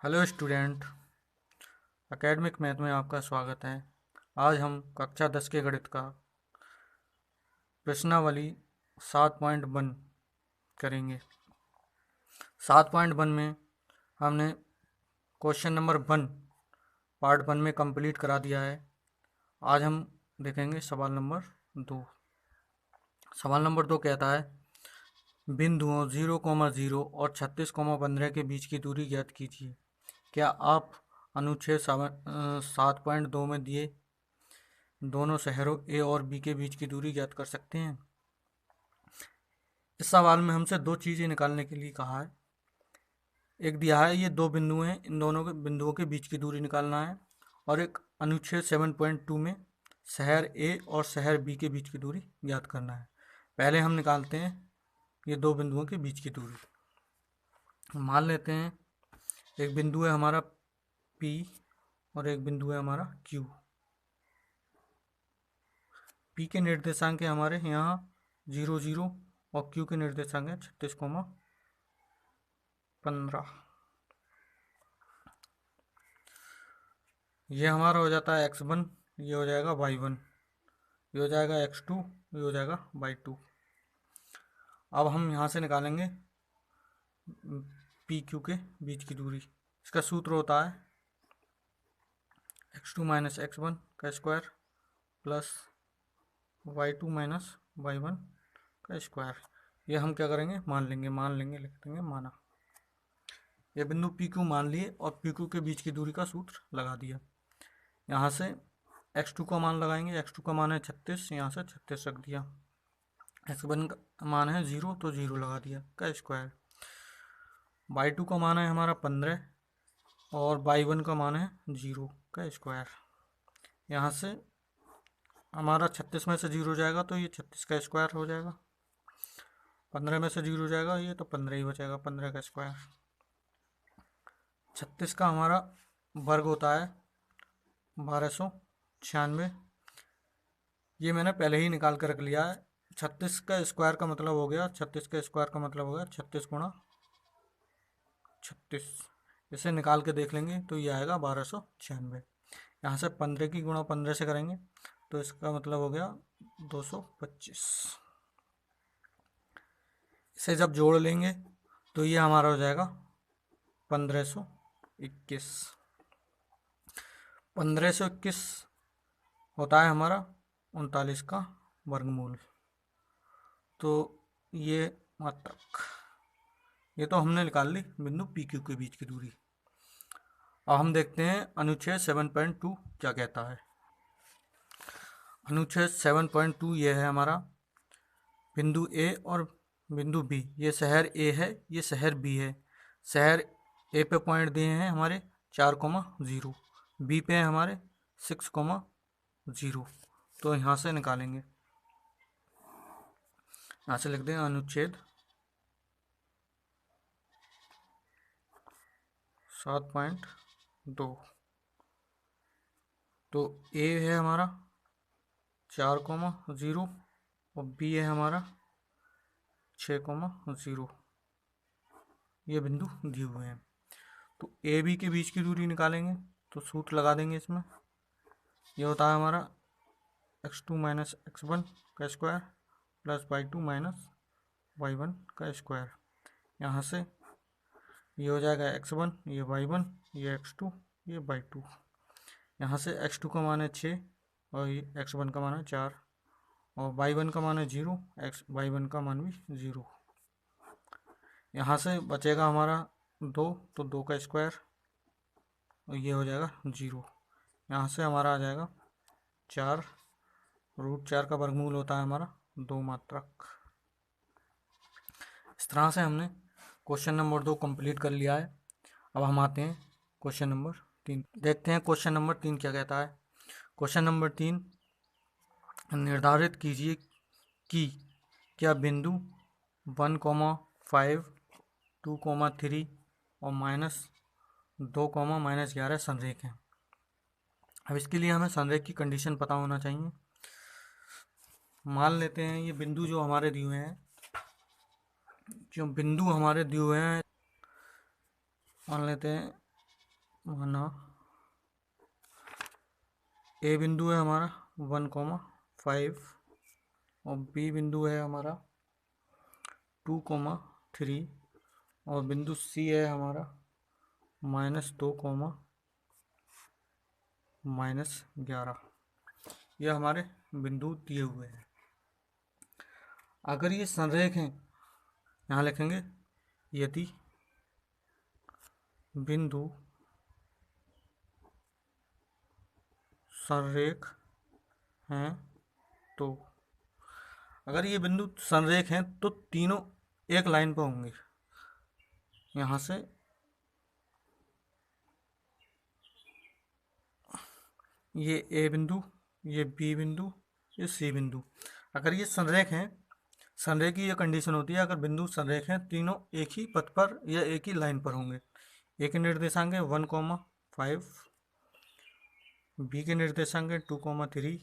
Hello student. Academic math में आपका स्वागत है। आज हम कक्षा 10 के गणित का प्रश्नावली 7.1 करेंगे। 7.1 में हमने क्वेश्चन नंबर 1 पार्ट 1 में कंप्लीट करा दिया है। आज हम देखेंगे सवाल नंबर 2। सवाल नंबर 2 कहता है बिंदुओं 0,0 और 36,15 के बीच की दूरी ज्ञात कीजिए। क्या आप अनुच्छेद 7.2 में दिए दोनों शहरों ए और बी के बीच की दूरी ज्ञात कर सकते हैं? इस सवाल में हमसे दो चीज़ें निकालने के लिए कहा है। एक दिया है ये दो बिंदु हैं, इन दोनों के बिंदुओं के बीच की दूरी निकालना है, और एक अनुच्छेद 7.2 में शहर ए और शहर बी के बीच की दूरी ज्ञात करना है। पहले हम निकालते हैं ये दो बिंदुओं के बीच की दूरी। मान लेते हैं एक बिंदु है हमारा P और एक बिंदु है हमारा Q। P के निर्देशांक है हमारे यहाँ 0, 0 और Q के निर्देशांक है 36,15। ये हमारा हो जाता है x1, ये हो जाएगा y1, ये हो जाएगा x2, ये हो जाएगा y2। अब हम यहाँ से निकालेंगे PQ के बीच की दूरी। इसका सूत्र होता है x2 माइनस x1 का square plus y2 minus y1 का स्क्वायर। ये हम क्या करेंगे, मान लेंगे, लिख देंगे माना। ये बिंदु PQ मान लिए और PQ के बीच की दूरी का सूत्र लगा दिया। यहाँ से x2 का मान लगाएंगे, x2 का मान है 36, यहाँ से 36 रख दिया। x1 का मान है 0 तो 0 लगा दिया का स्क्वायर। y2 का मान है हमारा 15 और y1 का मान है 0 का स्क्वायर। यहाँ से हमारा 36 में से 0 जाएगा तो ये 36 का स्क्वायर हो जाएगा। 15 में से 0 जाएगा ये तो 15 ही बचेगा, 15 का स्क्वायर। 36 का हमारा वर्ग होता है 1296। ये मैंने पहले ही निकाल कर रख लिया है। 36 का स्क्वायर का मतलब हो गया 36 का स्क्वायर का मतलब हो गया 36 गुणा 36। इसे निकाल के देख लेंगे तो ये आएगा 1296। यहाँ से 15 की गुणा 15 से करेंगे तो इसका मतलब हो गया 225। इसे जब जोड़ लेंगे तो ये हमारा हो जाएगा 1521। 1521 होता है हमारा 39 का वर्गमूल। तो ये मात्रक, ये तो हमने निकाल ली बिंदु PQ के बीच की दूरी। अब हम देखते हैं अनुच्छेद 7.2 क्या कहता है। अनुच्छेद 7.2 ये है हमारा बिंदु A और बिंदु B। ये शहर A है, ये शहर B है। शहर A पे पॉइंट दिए हैं हमारे 4,0, B पे है हमारे 6,0। तो यहाँ से निकालेंगे, यहाँ से लिख दें अनुच्छेद 7.2। तो A है हमारा 4,0 और B है हमारा 6,0। ये बिंदु दिए हुए हैं। तो AB के बीच की दूरी निकालेंगे तो सूत्र लगा देंगे इसमें। ये होता है हमारा x2 माइनस x1 का square plus y2 minus y1 का स्क्वायर। यहाँ से ये हो जाएगा x1, ये y1, ये x2, ये y2। यहाँ से x2 का मान है 6 और ये x1 का मान है 4 और y1 का मान है 0, y1 का मान भी 0। यहाँ से बचेगा हमारा 2, तो 2 का स्क्वायर और ये हो जाएगा 0। यहाँ से हमारा आ जाएगा 4, √4 का वर्गमूल होता है हमारा 2 मात्रक। इस तरह से हमने क्वेश्चन नंबर 2 कंप्लीट कर लिया है। अब हम आते हैं क्वेश्चन नंबर 3। देखते हैं क्वेश्चन नंबर 3 क्या कहता है। क्वेश्चन नंबर 3, निर्धारित कीजिए कि क्या बिंदु 1,5, 2,3 और -2, -11 संरेख हैं। अब इसके लिए हमें संरेख की कंडीशन पता होना चाहिए। मान लेते हैं ये बिंदु जो हमारे दिए हुए हैं, मान लेते हैं माना ए बिंदु है हमारा 1,5 और बी बिंदु है हमारा 2,3 और बिंदु सी है हमारा -2, -11। ये हमारे बिंदु दिए हुए हैं। अगर ये संरेख हैं, यहाँ लिखेंगे यदि बिंदु संरेख हैं तो, अगर ये बिंदु संरेख हैं तो तीनों एक लाइन पर होंगे। यहाँ से ये ए बिंदु, ये बी बिंदु, ये सी बिंदु, अगर ये संरेख हैं, संरेख की ये कंडीशन होती है, अगर बिंदु संरेख हैं तीनों एक ही पथ पर या एक ही लाइन पर होंगे। ए के निर्देशांक है 1,5, बी के निर्देशांक है 2,3,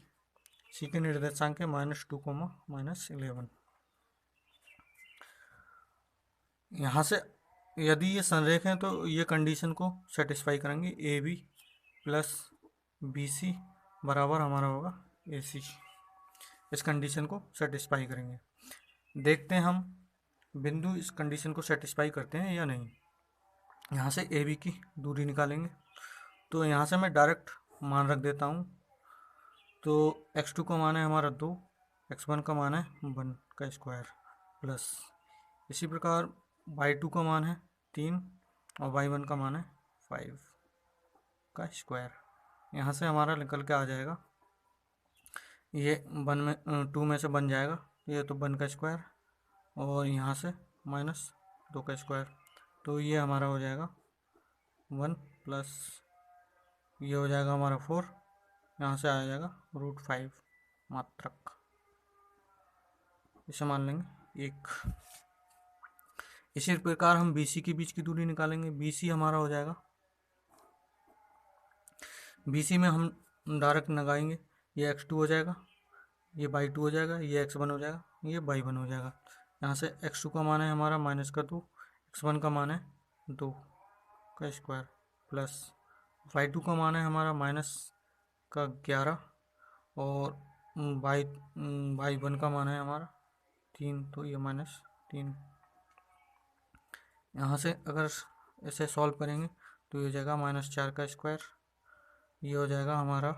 सी के निर्देशांक है -2, -11। यहाँ से यदि ये संरेख हैं तो ये कंडीशन को सेटिस्फाई करेंगे। A B plus B C बराबर हमारा होगा ए सी। इस कंडीशन को सेटिस्फाई करेंगे। देखते हैं हम बिंदु इस कंडीशन को सेटिस्फाई करते हैं या नहीं। यहाँ से ए बी की दूरी निकालेंगे, तो यहाँ से मैं डायरेक्ट मान रख देता हूँ। तो x2 का मान है हमारा 2, x1 का मान है 1 का स्क्वायर प्लस, इसी प्रकार y2 का मान है 3 और y1 का मान है 5 का स्क्वायर। यहाँ से हमारा निकल के आ जाएगा, ये 2 में से बन जाएगा, ये तो 1 का स्क्वायर और यहाँ से -2 का स्क्वायर, तो ये हमारा हो जाएगा 1 प्लस ये हो जाएगा हमारा 4, यहाँ से आ जाएगा √5 मात्रक, इसे मान लेंगे 1। इसी प्रकार हम BC के बीच की दूरी निकालेंगे। BC हमारा हो जाएगा, BC में हम डायरेक्ट लगाएंगे, ये x2 हो जाएगा, ये y2 हो जाएगा, ये x1 हो जाएगा, ये y1 हो जाएगा। यहाँ से x2 का मान है हमारा -2, x1 का मान है 2 का स्क्वायर प्लस y2 का मान है हमारा -11 और y1 का मान है हमारा 3, तो ये -3। यहाँ से अगर इसे सॉल्व करेंगे तो ये हो जाएगा -4 का स्क्वायर, ये हो जाएगा हमारा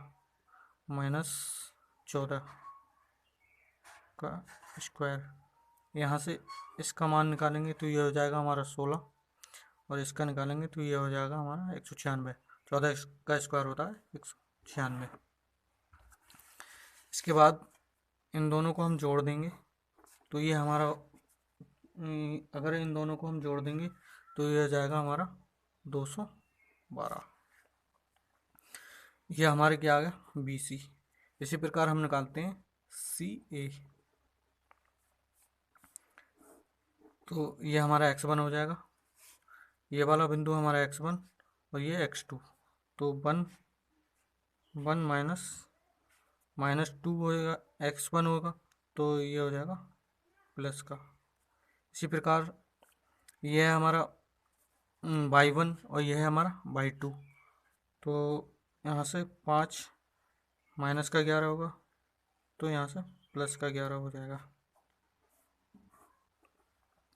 -14 का स्क्वायर। यहाँ से इसका मान निकालेंगे तो ये हो जाएगा हमारा 16 और इसका निकालेंगे तो ये हो जाएगा हमारा 196। 14 का स्क्वायर होता है 196। इसके बाद इन दोनों को हम जोड़ देंगे तो ये हमारा, अगर इन दोनों को हम जोड़ देंगे तो ये हो जाएगा हमारा 212। ये हमारे क्या आ गया BC। इसी प्रकार हम निकालते हैं CA, तो ये हमारा x1 हो जाएगा, ये वाला बिंदु हमारा x1 और ये x2, तो 1 -2 होएगा, x1 होगा तो ये हो जाएगा प्लस का। इसी प्रकार ये है हमारा y1 और ये है हमारा y2, तो यहाँ से 5 -11 होगा, तो यहाँ से +11 हो जाएगा।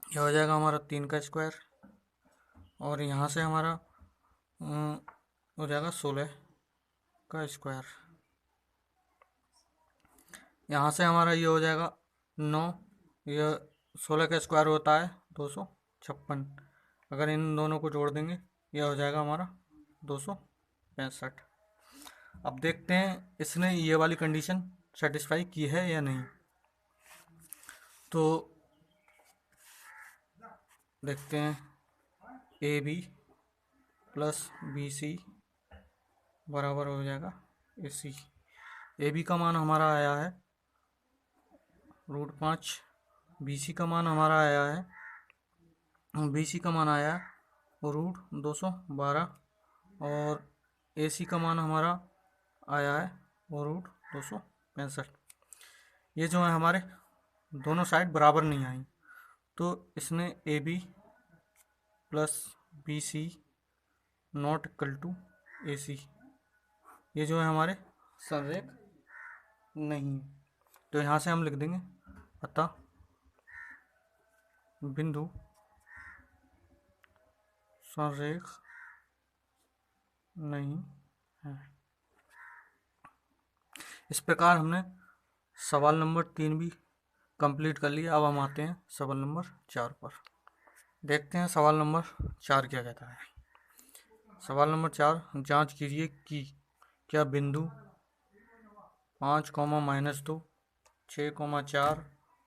यह हो जाएगा हमारा 3 का स्क्वायर और यहाँ से हमारा हो जाएगा 16 का स्क्वायर। यहाँ से हमारा ये हो जाएगा 9, यह 16 का स्क्वायर होता है 256। अगर इन दोनों को जोड़ देंगे यह हो जाएगा हमारा 265। अब देखते हैं इसने ये वाली कंडीशन सेटिस्फाई की है या नहीं। तो देखते हैं AB प्लस BC बराबर हो जाएगा AC। AB का मान हमारा आया है √5, BC का मान हमारा आया है, BC का मान आया है √212 और AC का मान हमारा आया है √265। ये जो है हमारे दोनों साइड बराबर नहीं आई, तो इसने AB plus BC not equal to A C, ये जो है हमारे संरेख नहीं, तो यहाँ से हम लिख देंगे अतः बिंदु संरेख नहीं है। इस प्रकार हमने सवाल नंबर 3 भी कंप्लीट कर लिया। अब हम आते हैं सवाल नंबर 4 पर। देखते हैं सवाल नंबर 4 क्या कहता है। सवाल नंबर 4, जांच कीजिए कि क्या बिंदु 5, -2, 6, 4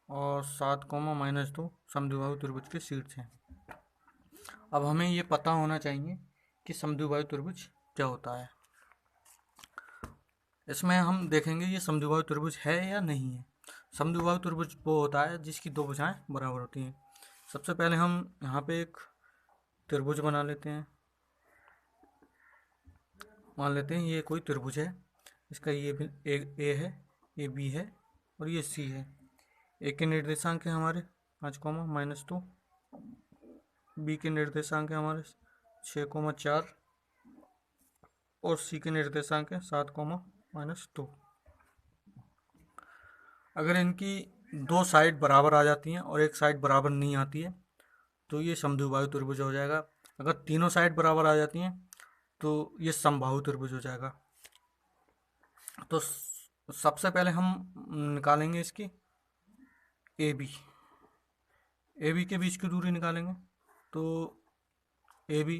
और 7, -2 समद्विबाहु त्रिभुज के शीर्ष हैं। अब हमें ये पता होना चाहिए कि समद्विबाहु त्रिभुज क्या होता है। इसमें हम देखेंगे ये समद्विबाहु त्रिभुज है या नहीं है। समद्विबाहु त्रिभुज वो होता है जिसकी दो भुजाएं बराबर होती हैं। सबसे पहले हम यहाँ पे एक त्रिभुज बना लेते हैं। मान लेते हैं ये कोई त्रिभुज है, इसका ये भी ए है, ये बी है और ये सी है। ए के निर्देशांक है हमारे 5, -2, बी के निर्देशांक है हमारे 6, 4 और सी के निर्देशांक है 7, -2। अगर इनकी दो साइड बराबर आ जाती हैं और एक साइड बराबर नहीं आती है तो ये समद्विबाहु त्रिभुज हो जाएगा। अगर तीनों साइड बराबर आ जाती हैं तो ये समबाहु त्रिभुज हो जाएगा। तो सबसे पहले हम निकालेंगे इसकी ए बी के बीच की दूरी निकालेंगे। तो ए बी,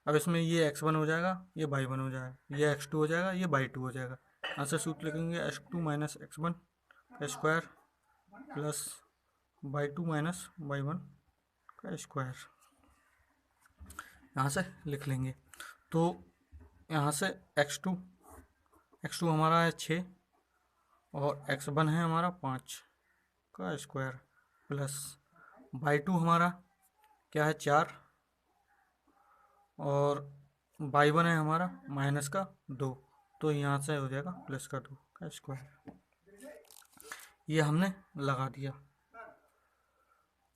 अब इसमें ये x1 हो जाएगा, ये y1 हो जाएगा, ये x2 हो जाएगा, ये y2 हो जाएगा। यहाँ से सूत्र लिखेंगे x2 - x1 का स्क्वायर प्लस y2 - y1 का स्क्वायर, यहाँ से लिख लेंगे। तो यहाँ से x2 हमारा है 6 और x1 है हमारा 5 का स्क्वायर प्लस y2 हमारा क्या है 4 और y1 है हमारा -2, तो यहाँ से हो जाएगा +2 का स्क्वायर। ये हमने लगा दिया।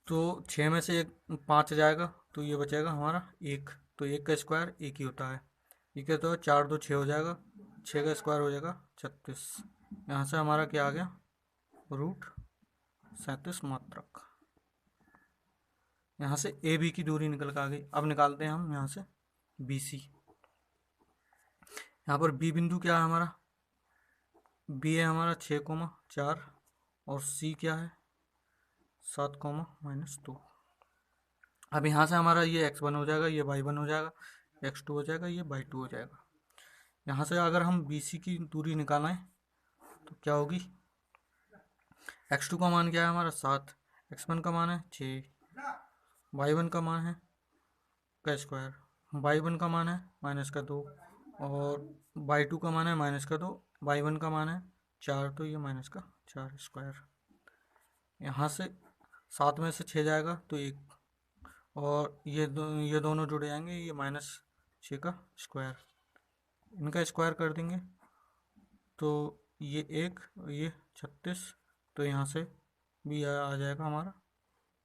तो 6 में से 5 जाएगा तो ये बचेगा हमारा 1, तो 1 का स्क्वायर 1 ही होता है। ये क्या तो 4 2 6 हो जाएगा, 6 का स्क्वायर हो जाएगा 36। यहाँ से हमारा क्या आ गया √37 मात्रक। यहाँ से ए बी की दूरी निकल कर आ गई। अब निकालते हैं हम यहाँ से बी सी। यहाँ पर बी बिंदु क्या है हमारा, बी है हमारा 6, 4 और सी क्या है 7, -2। अब यहाँ से हमारा ये x1 हो जाएगा, ये y1 हो जाएगा, x2 हो जाएगा, ये y2 हो जाएगा। यहाँ से अगर हम BC की दूरी निकालें तो क्या होगी, x2 का मान क्या है हमारा 7, x1 का मान है 6, y1 का मान है का स्क्वायर, y1 का मान है -2 और y2 का मान है -2, y1 का मान है 4, तो ये -4 स्क्वायर। यहाँ से 7 में से 6 जाएगा तो 1 और ये दोनों जुड़ जाएंगे, ये -6 का स्क्वायर, इनका स्क्वायर कर देंगे तो ये 1 और ये 36, तो यहाँ से भी आ जाएगा हमारा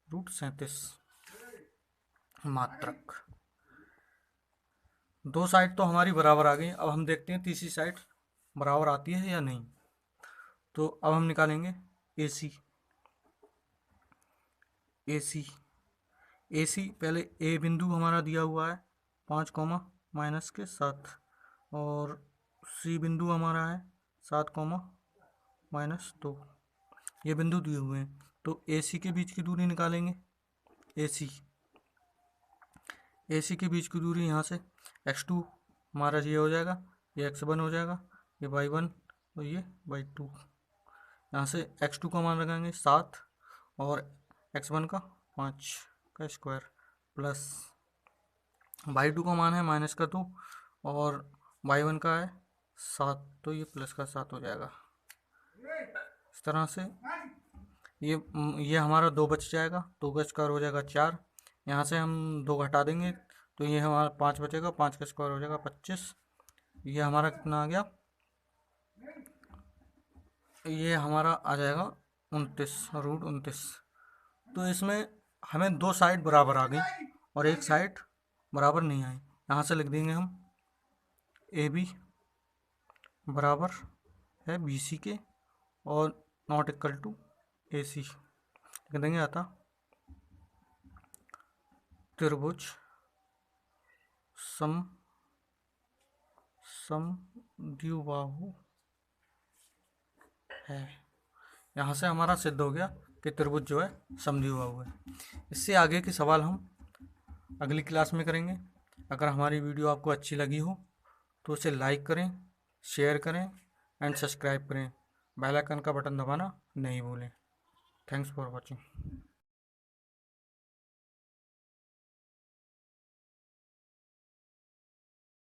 √37 मात्रक। दो साइड तो हमारी बराबर आ गई। अब हम देखते हैं तीसरी साइड बराबर आती है या नहीं। तो अब हम निकालेंगे AC। पहले ए बिंदु हमारा दिया हुआ है 5, -7 और सी बिंदु हमारा है 7, -2, ये बिंदु दिए हुए हैं। तो AC के बीच की दूरी निकालेंगे। AC के बीच की दूरी यहाँ से x2 हमारा ये हो जाएगा, ये x1 हो जाएगा, ये y1 और ये y2। यहाँ से x2 का मान लगाएंगे 7 और x1 का 5 का स्क्वायर प्लस y2 का मान है -2 और y1 का है 7, तो ये +7 हो जाएगा। इस तरह से ये हमारा 2 बच जाएगा, 2 का स्क्वायर हो जाएगा 4। यहाँ से हम 2 घटा देंगे तो ये हमारा 5 बचेगा, 5 का स्क्वायर हो जाएगा 25। ये हमारा कितना आ गया, ये हमारा आ जाएगा 29, √29। तो इसमें हमें दो साइड बराबर आ गई और एक साइड बराबर नहीं आई। यहाँ से लिख देंगे हम ए बी बराबर है बी सी के और नॉट इक्वल टू ए सी। लिख देंगे अतः त्रिभुज समद्विबाहु है। यहाँ से हमारा सिद्ध हो गया कि त्रिभुज जो है समद्विबाहु है। इससे आगे के सवाल हम अगली क्लास में करेंगे। अगर हमारी वीडियो आपको अच्छी लगी हो तो उसे लाइक करें, शेयर करें एंड सब्सक्राइब करें। बेल आइकन का बटन दबाना नहीं भूलें। Thanks for watching.